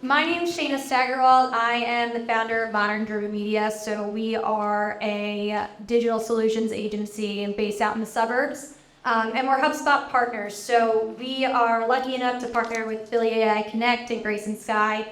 My name is Shana Steigerwalt. I am the founder of Modern Driven Media. So we are a digital solutions agency based out in the suburbs, and we're HubSpot partners. So we are lucky enough to partner with Philly AI Connect and Grace and Sky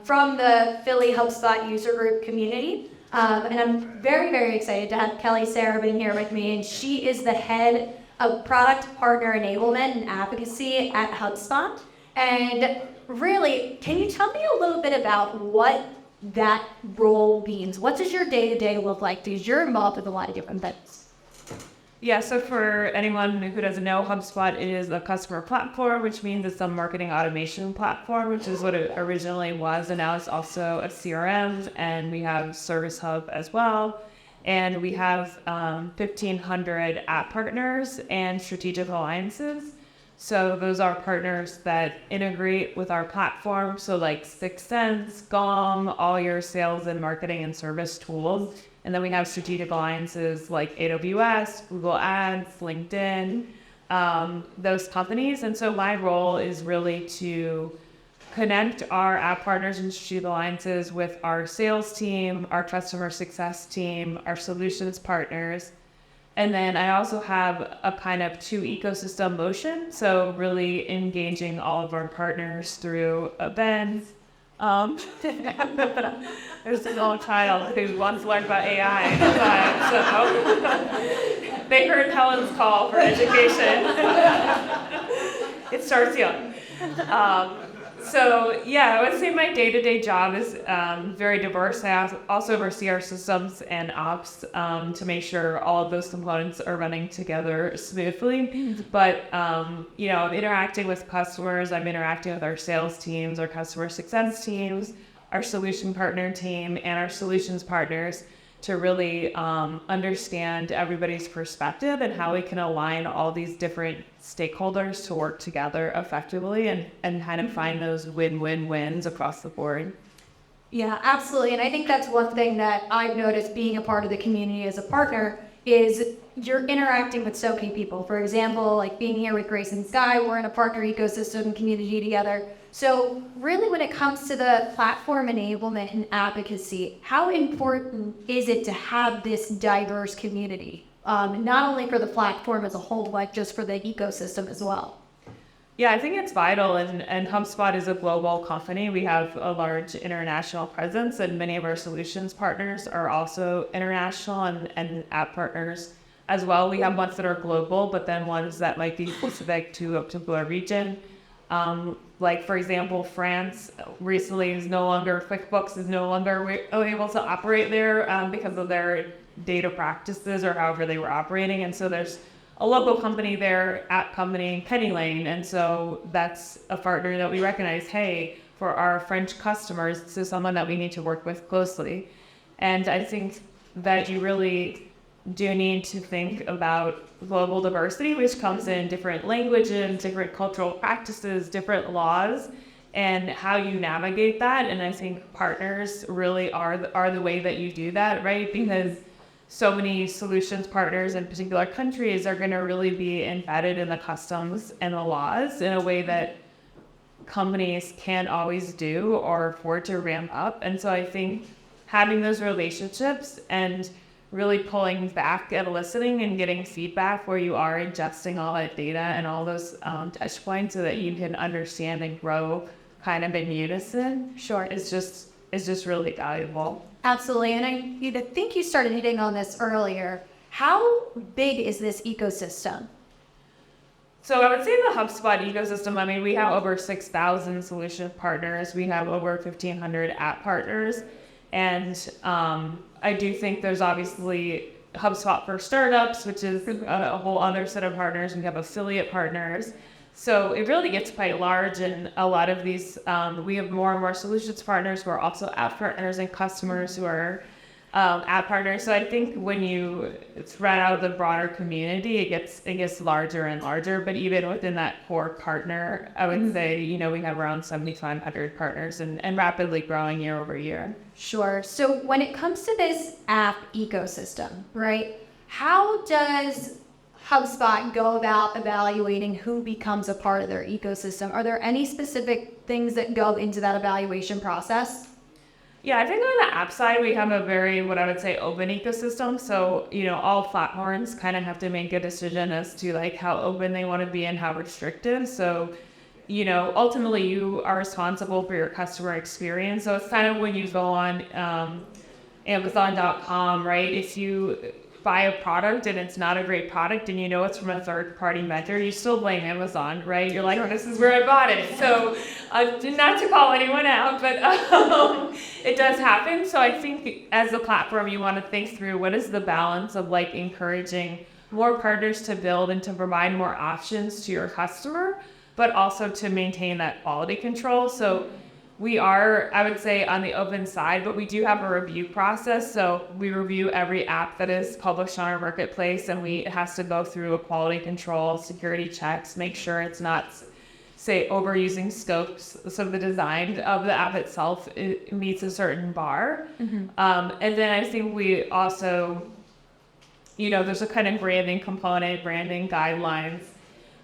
from the Philly HubSpot user group community. And I'm very, very excited to have Kelly Sarabyn here with me, and she is the head of product partner enablement and advocacy at HubSpot. And really, can you tell me a little bit about what that role means? What does your day-to-day look like? Because you're involved with a lot of different things. Yeah, so for anyone who doesn't know, HubSpot is a customer platform, which means it's a marketing automation platform, which is what it originally was. And now it's also a CRM, and we have Service Hub as well. And we have 1,500 app partners and strategic alliances. So those are partners that integrate with our platform. So like 6sense, Gong, all your sales and marketing and service tools. And then we have strategic alliances like AWS, Google Ads, LinkedIn, those companies. And so my role is really to connect our app partners and strategic alliances with our sales team, our customer success team, our solutions partners. And then I also have a kind of two ecosystem motion. So really engaging all of our partners through events. There's a little child who wants to learn about AI. So they heard Helen's call for education. It starts young. So yeah, I would say my day-to-day job is very diverse. I also oversee our systems and ops to make sure all of those components are running together smoothly. But I'm interacting with customers. I'm interacting with our sales teams, our customer success teams, our solution partner team, and our solutions partners to really understand everybody's perspective and how we can align all these different stakeholders to work together effectively and kind of find those win-win-wins across the board. Yeah, absolutely. And I think that's one thing that I've noticed being a part of the community as a partner is you're interacting with so many people. For example, like being here with Grace and Sky, we're in a partner ecosystem community together. So really when it comes to the platform enablement and advocacy, how important is it to have this diverse community, not only for the platform as a whole, but just for the ecosystem as well? Yeah, I think it's vital, and HubSpot is a global company. We have a large international presence, and many of our solutions partners are also international and app partners as well. We have ones that are global, but then ones that might be specific to a particular region. Like, for example, France recently is no longer, QuickBooks is no longer able to operate there because of their data practices or however they were operating. And so there's a local company there, app company, Penny Lane. And so that's a partner that we recognize, hey, for our French customers, this is someone that we need to work with closely. And I think that you really do need to think about global diversity, which comes in different languages, different cultural practices, different laws, and how you navigate that. And I think partners really are the way that you do that, right? Because so many solutions partners in particular countries are going to really be embedded in the customs and the laws in a way that companies can't always do or afford to ramp up. And so I think having those relationships and really pulling back and listening and getting feedback where you are ingesting all that data and all those touch points so that you can understand and grow kind of in unison. Sure. Is just really valuable. Absolutely. And I think you started hitting on this earlier. How big is this ecosystem? So I would say the HubSpot ecosystem, I mean, we have over 6,000 solution partners. We have over 1,500 app partners. And I do think there's obviously HubSpot for startups, which is a whole other set of partners. We have affiliate partners. So it really gets quite large. And a lot of these, we have more and more solutions partners who are also app partners and customers who are app partners. So I think when you spread out the broader community, it gets larger and larger. But even within that core partner, I would say, we have around 7,500 partners and rapidly growing year over year. Sure. So when it comes to this app ecosystem, right, how does HubSpot go about evaluating who becomes a part of their ecosystem? Are there any specific things that go into that evaluation process? Yeah, I think on the app side, we have a very, what I would say, open ecosystem. So, all platforms kind of have to make a decision as to like how open they want to be and how restrictive. So, ultimately you are responsible for your customer experience. So it's kind of when you go on Amazon.com, right? If you buy a product and it's not a great product and it's from a third-party vendor, you still blame Amazon, right? You're like, oh, this is where I bought it. So not to call anyone out, but it does happen. So I think as a platform, you want to think through what is the balance of like encouraging more partners to build and to provide more options to your customer, but also to maintain that quality control. So we are, I would say, on the open side, but we do have a review process. So we review every app that is published on our marketplace, and it has to go through a quality control, security checks, make sure it's not, say, overusing scopes. So the design of the app itself, it meets a certain bar. Mm-hmm. And then I think we also, there's a kind of branding component, branding guidelines.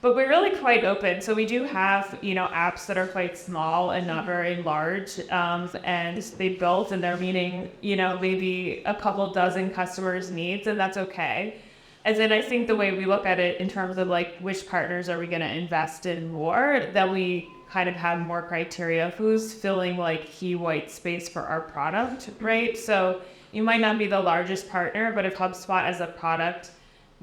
But we're really quite open. So we do have, apps that are quite small and not very large. And they built and they're meeting, maybe a couple dozen customers' needs, and that's okay. And then I think the way we look at it in terms of like which partners are we going to invest in more, that we kind of have more criteria of who's filling like key white space for our product, right? So you might not be the largest partner, but if HubSpot as a product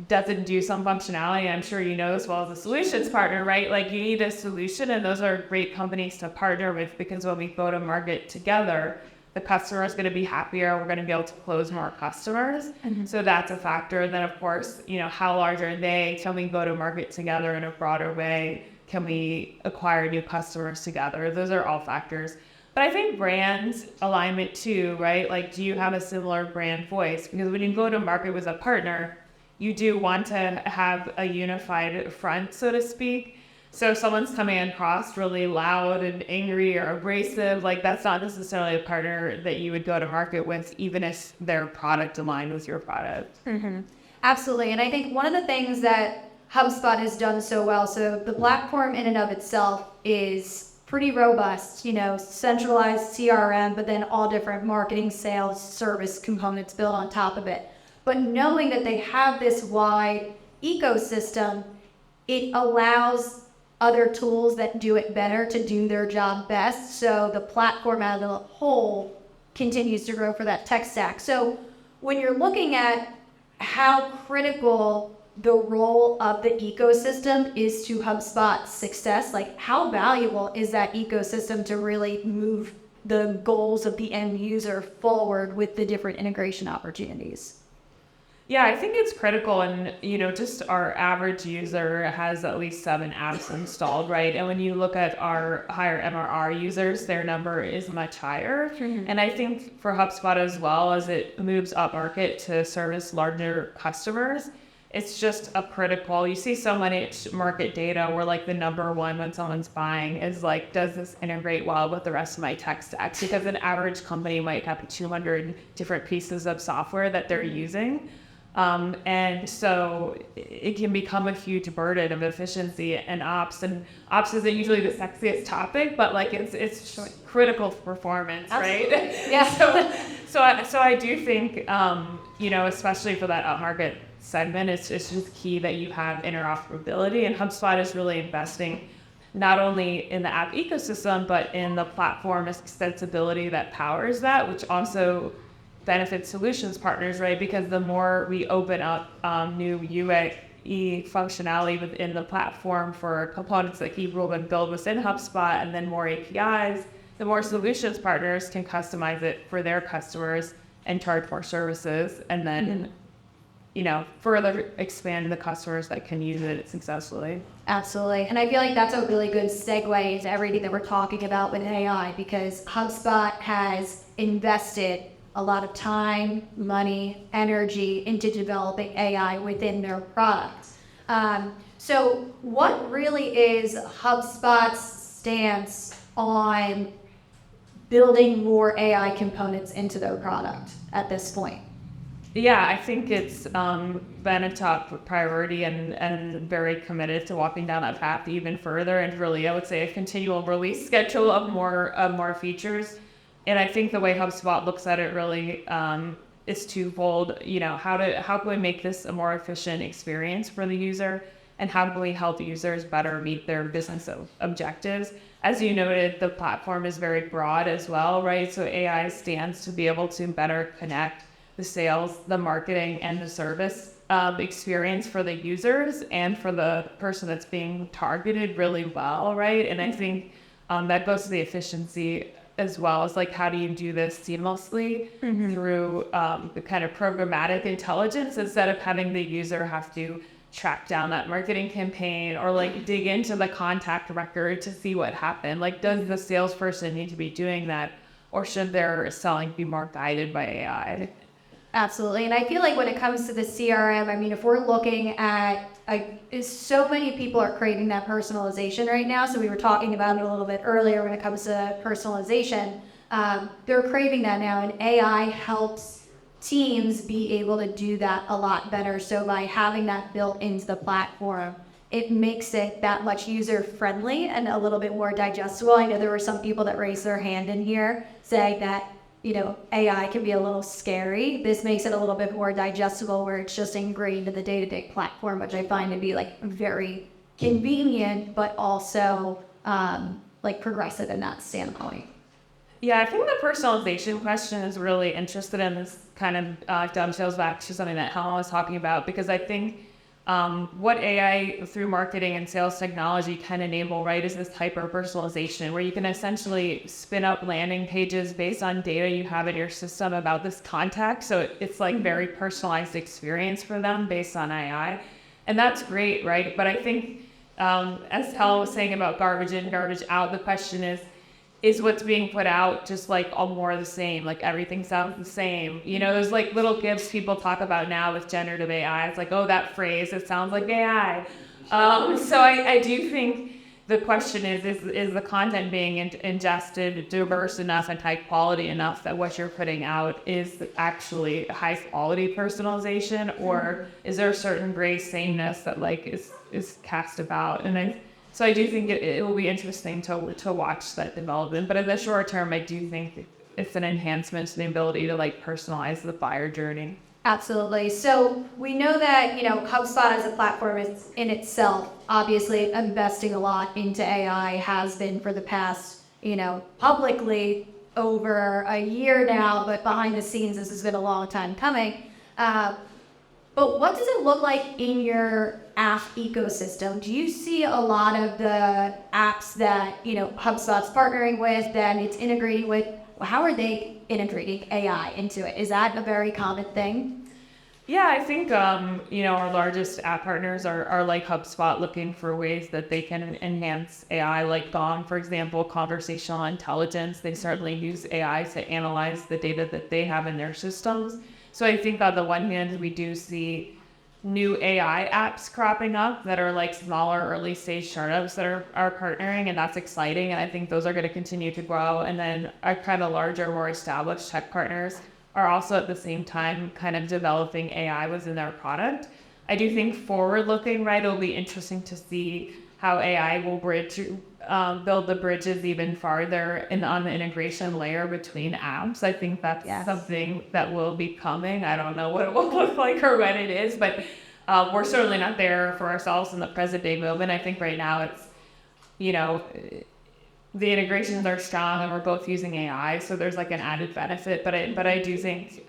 doesn't do some functionality, I'm sure as well as a solutions partner, right? Like you need a solution, and those are great companies to partner with, because when we go to market together, the customer is going to be happier. We're going to be able to close more customers. Mm-hmm. So that's a factor. And then of course, how large are they? Can we go to market together in a broader way? Can we acquire new customers together? Those are all factors. But I think brand alignment too, right? Like, do you have a similar brand voice? Because when you go to market with a partner, you do want to have a unified front, so to speak. So if someone's coming across really loud and angry or abrasive, like that's not necessarily a partner that you would go to market with, even if their product aligned with your product. Mm-hmm. Absolutely. And I think one of the things that HubSpot has done so well, so the platform in and of itself is pretty robust, centralized CRM, but then all different marketing, sales, service components built on top of it. But knowing that they have this wide ecosystem, it allows other tools that do it better to do their job best. So the platform as a whole continues to grow for that tech stack. So when you're looking at how critical the role of the ecosystem is to HubSpot's success, like how valuable is that ecosystem to really move the goals of the end user forward with the different integration opportunities? Yeah, I think it's critical, and just our average user has at least 7 apps installed, right? And when you look at our higher MRR users, their number is much higher. Mm-hmm. And I think for HubSpot as well, as it moves up market to service larger customers, it's just a critical. You see so many market data where like the number one when someone's buying is like, does this integrate well with the rest of my tech stack? Because an average company might have 200 different pieces of software that they're using. And so it can become a huge burden of efficiency and ops isn't usually the sexiest topic, but like it's critical for performance, right? Yeah. So I do think, especially for that upmarket segment, it's just key that you have interoperability, and HubSpot is really investing not only in the app ecosystem, but in the platform extensibility that powers that, which also benefit solutions partners, right? Because the more we open up new UAE functionality within the platform for components that people can build within HubSpot, and then more APIs, the more solutions partners can customize it for their customers and charge more services, and then further expand the customers that can use it successfully. Absolutely. And I feel like that's a really good segue into everything that we're talking about with AI, because HubSpot has invested a lot of time, money, energy into developing AI within their products. So what really is HubSpot's stance on building more AI components into their product at this point? Yeah, I think it's been a top priority and very committed to walking down that path even further, and really, I would say, a continual release schedule of more features. And I think the way HubSpot looks at it really is twofold. You know, how can we make this a more efficient experience for the user, and how can we help users better meet their business objectives? As you noted, the platform is very broad as well, right? So AI stands to be able to better connect the sales, the marketing, and the service experience for the users and for the person that's being targeted really well, right? And I think that goes to the efficiency as well as like, how do you do this seamlessly through the kind of programmatic intelligence, instead of having the user have to track down that marketing campaign or like dig into the contact record to see what happened. Like, does the salesperson need to be doing that, or should their selling be more guided by AI? Absolutely. And I feel like when it comes to the CRM, I mean, if we're looking at, so many people are craving that personalization right now. So we were talking about it a little bit earlier when it comes to personalization. They're craving that now, and AI helps teams be able to do that a lot better. So by having that built into the platform, it makes it that much user friendly and a little bit more digestible. I know there were some people that raised their hand in here saying that, you know, AI can be a little scary. This makes it a little bit more digestible, where it's just ingrained in the day-to-day platform, which I find to be like very convenient, but also like progressive in that standpoint. Yeah, I think the personalization question is really interested in this kind of dovetails back to something that Helen was talking about, because I think what AI through marketing and sales technology can enable, right, is this hyper personalization, where you can essentially spin up landing pages based on data you have in your system about this contact. So it's like very personalized experience for them based on AI. And that's great, right? But I think, as Helen was saying about garbage in, garbage out, the question is what's being put out just like all more of the same? Like, everything sounds the same. You know, there's like little gifs people talk about now with generative AI. It's like, oh, that phrase, it sounds like AI. So I do think the question is the content being ingested diverse enough and high quality enough that what you're putting out is actually high quality personalization, or is there a certain gray sameness that like is cast about? So I do think it will be interesting to watch that development. But in the short term, I do think it's an enhancement to the ability to like personalize the buyer journey. Absolutely. So we know that, you know, HubSpot as a platform is in itself obviously investing a lot into AI, has been for the past, you know, publicly over a year now, but behind the scenes, this has been a long time coming. But what does it look like in your app ecosystem? Do you see a lot of the apps that, you know, HubSpot's partnering with, that it's integrating with? How are they integrating AI into it? Is that a very common thing? Yeah, I think, you know, our largest app partners are like HubSpot, looking for ways that they can enhance AI, like Gong, for example, conversational intelligence. They certainly use AI to analyze the data that they have in their systems. So I think on the one hand, we do see new AI apps cropping up that are like smaller early stage startups that are partnering, and that's exciting. And I think those are going to continue to grow. And then our kind of larger, more established tech partners are also at the same time kind of developing AI within their product. I do think forward looking, right, it'll be interesting to see how AI will build the bridges even farther on the integration layer between apps. I think that's something that will be coming. I don't know what it will look like or when it is, but we're certainly not there for ourselves in the present day moment. I think right now it's, you know, the integrations are strong and we're both using AI, so there's like an added benefit. But I do think,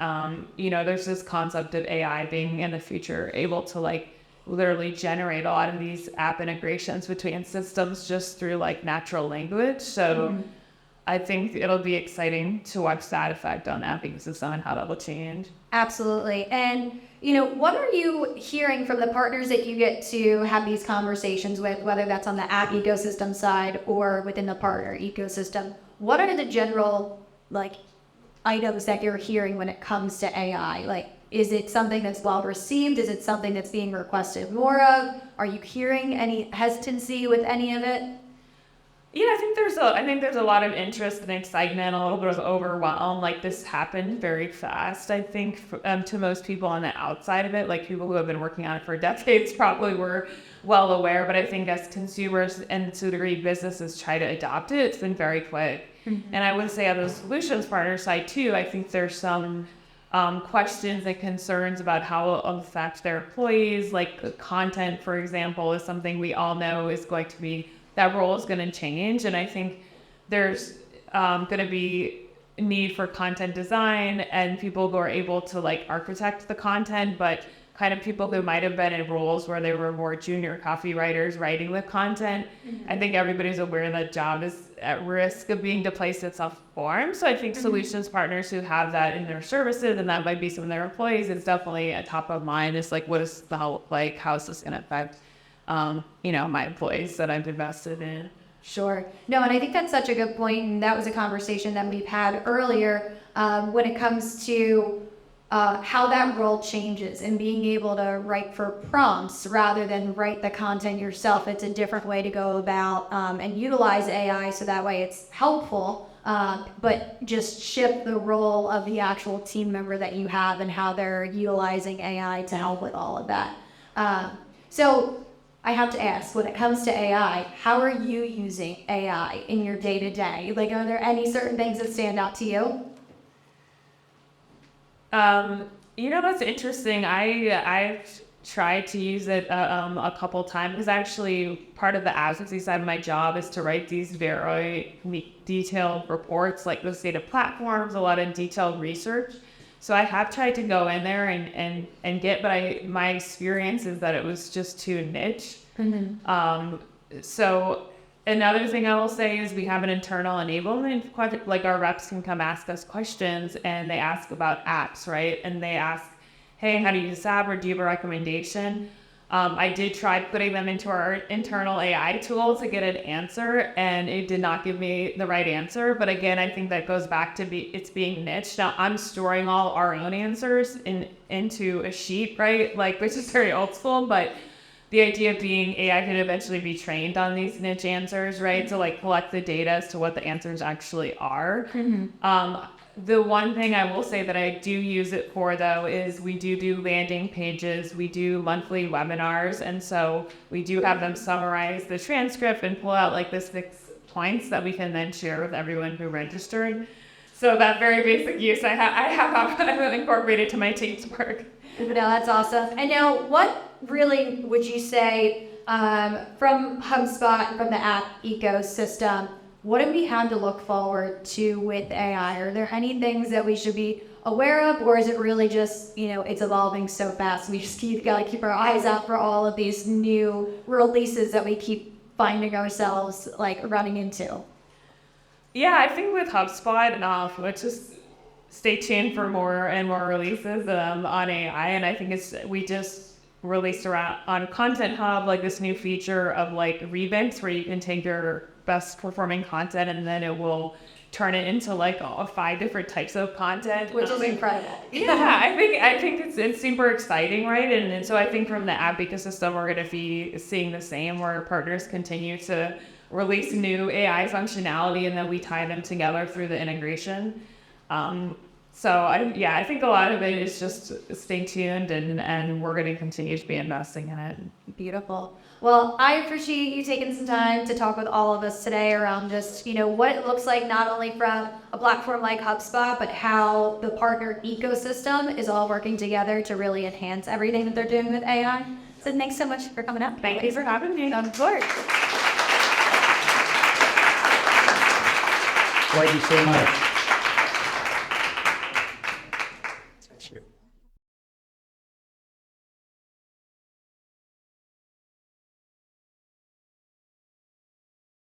you know, there's this concept of AI being in the future able to like literally generate a lot of these app integrations between systems just through like natural language. So I think it'll be exciting to watch that effect on the app ecosystem and how that will change. Absolutely. And, you know, what are you hearing from the partners that you get to have these conversations with, whether that's on the app ecosystem side or within the partner ecosystem? What are the general like items that you're hearing when it comes to AI? Like, is it something that's well received? Is it something that's being requested more of? Are you hearing any hesitancy with any of it? Yeah, I think there's a lot of interest and excitement, a little bit of overwhelm. Like this happened very fast. I think to most people on the outside of it, like people who have been working on it for decades, probably were well aware. But I think as consumers and to a degree businesses try to adopt it, it's been very quick. Mm-hmm. And I would say on the solutions partner side too, I think there's some questions and concerns about how it will affect their employees. Like content, for example, is something we all know is going to be. That role is going to change, and I think there's going to be a need for content design and people who are able to like architect the content, but kind of people who might have been in roles where they were more junior copywriters writing the content. Mm-hmm. I think everybody's aware that job is at risk of being displaced in some form. So I think solutions partners who have that in their services, and that might be some of their employees, is definitely a top of mind. It's like, what is the help like? How is this going to affect my employees that I've invested in? Sure. No, and I think that's such a good point, and that was a conversation that we've had earlier when it comes to how that role changes and being able to write for prompts rather than write the content yourself. It's a different way to go about and utilize AI so that way it's helpful, but just shift the role of the actual team member that you have and how they're utilizing AI to help with all of that. So I have to ask, when it comes to AI, how are you using AI in your day-to-day? Like, are there any certain things that stand out to you? That's interesting. I've tried to use it a couple times because actually part of the advocacy side of my job is to write these very detailed reports, like the state of platforms, a lot of detailed research. So I have tried to go in there and get, but my experience is that it was just too niche. Mm-hmm. So another thing I will say is we have an internal enablement project, like our reps can come ask us questions and they ask about apps, right? And they ask, hey, how do you use this app, or do you have a recommendation? I did try putting them into our internal AI tool to get an answer, and it did not give me the right answer. But again, I think that goes back to it's being niche. Now I'm storing all our own answers into a sheet, right? Like, which is very old school, but the idea of being AI can eventually be trained on these niche answers, right? To like collect the data as to what the answers actually are. Mm-hmm. The one thing I will say that I do use it for, though, is we do landing pages, we do monthly webinars, and so we do have them summarize the transcript and pull out like the 6 points that we can then share with everyone who registered. So that very basic use I have incorporated to my team's work. No, that's awesome. And now, what really would you say from HubSpot, from the app ecosystem, what do we have to look forward to with AI? Are there any things that we should be aware of, or is it really just, it's evolving so fast, we just gotta keep our eyes out for all of these new releases that we keep finding ourselves like running into? Yeah, I think with HubSpot, let's just stay tuned for more and more releases on AI, and I think we just released on Content Hub like this new feature of like rebanks where you can take your best performing content and then it will turn it into like 5 different types of content, which is incredible. Yeah, I think it's super exciting, right? And so I think from the app ecosystem we're going to be seeing the same, where partners continue to release new AI functionality and then we tie them together through the integration. So I think a lot of it is just stay tuned and we're going to continue to be investing in it. Beautiful. Well, I appreciate you taking some time to talk with all of us today around just, what it looks like not only from a platform like HubSpot, but how the partner ecosystem is all working together to really enhance everything that they're doing with AI. So thanks so much for coming up. Thank you for having me. Of course. Thank you so much.